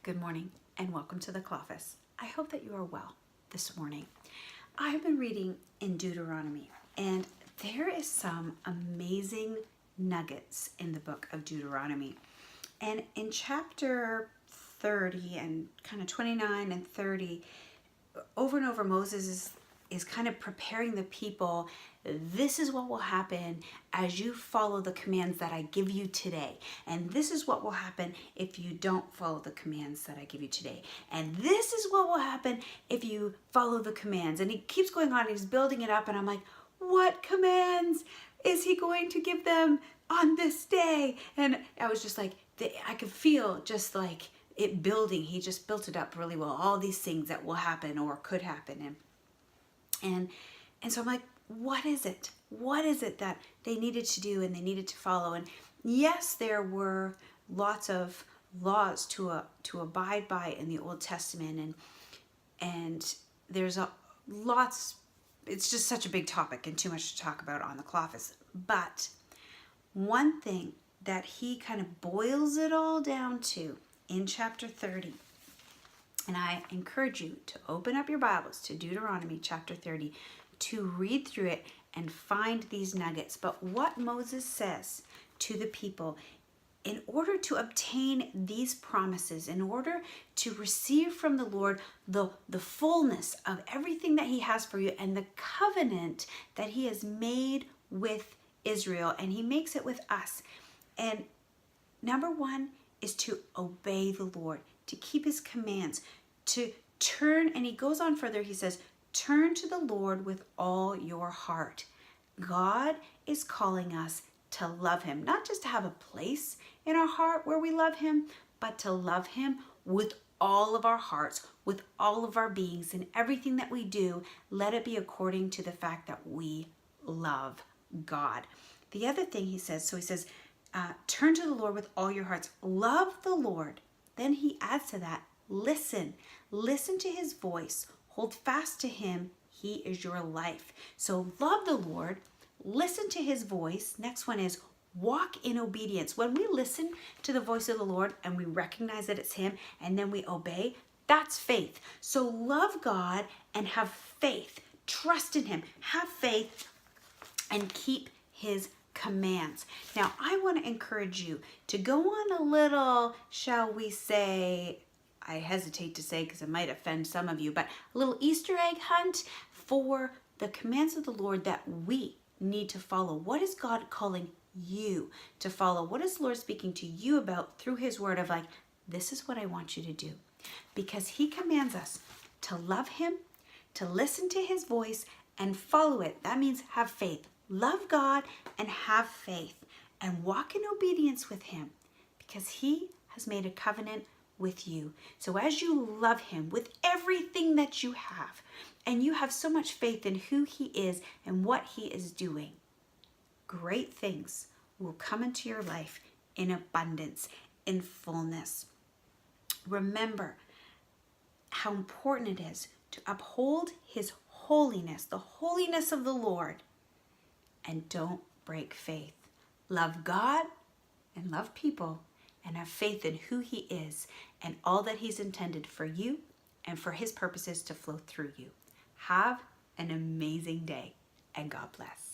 Good morning and welcome to the Cloffice. I hope that you are well this morning. I've been reading in Deuteronomy and there is some amazing nuggets in the book of Deuteronomy. And in chapter 30 and kind of 29 and 30, over and over Moses is kind of preparing the people. This is what will happen as you follow the commands that I give you today. And this is what will happen if you don't follow the commands that I give you today. And this is what will happen if you follow the commands. And he keeps going on, he's building it up, and I'm like, what commands is he going to give them on this day? And I was just like, I could feel just like it building. He just built it up really well. All these things that will happen or could happen. And so I'm like, what is it? What is it that they needed to do and they needed to follow? And yes, there were lots of laws to abide by in the Old Testament, and there's lots. It's just such a big topic and too much to talk about on the Cloffice. But one thing that he kind of boils it all down to in chapter 30, and I encourage you to open up your Bibles to Deuteronomy chapter 30 to read through it and find these nuggets. But what Moses says to the people, in order to obtain these promises, in order to receive from the Lord the fullness of everything that he has for you and the covenant that he has made with Israel, and he makes it with us. And number one is to obey the Lord, to keep his commands, to turn, and he goes on further, he says, turn to the Lord with all your heart. God is calling us to love him, not just to have a place in our heart where we love him, but to love him with all of our hearts, with all of our beings, and everything that we do, let it be according to the fact that we love God. The other thing he says, turn to the Lord with all your hearts. Love the Lord. Then he adds to that, listen to his voice. Hold fast to him. He is your life. So love the Lord. Listen to his voice. Next one is walk in obedience. When we listen to the voice of the Lord and we recognize that it's him and then we obey, that's faith. So love God and have faith. Trust in him. Have faith and keep his commands. Now, I want to encourage you to go on a little, shall we say, I hesitate to say because it might offend some of you, but a little Easter egg hunt for the commands of the Lord that we need to follow. What is God calling you to follow? What is the Lord speaking to you about through his word of like, this is what I want you to do? Because he commands us to love him, to listen to his voice and follow it. That means have faith. Love God and have faith and walk in obedience with him because he has made a covenant with you. So as you love him with everything that you have, and you have so much faith in who he is and what he is doing, great things will come into your life in abundance, in fullness. Remember how important it is to uphold his holiness, the holiness of the Lord, and don't break faith. Love God and love people and have faith in who he is and all that he's intended for you and for his purposes to flow through you. Have an amazing day and God bless.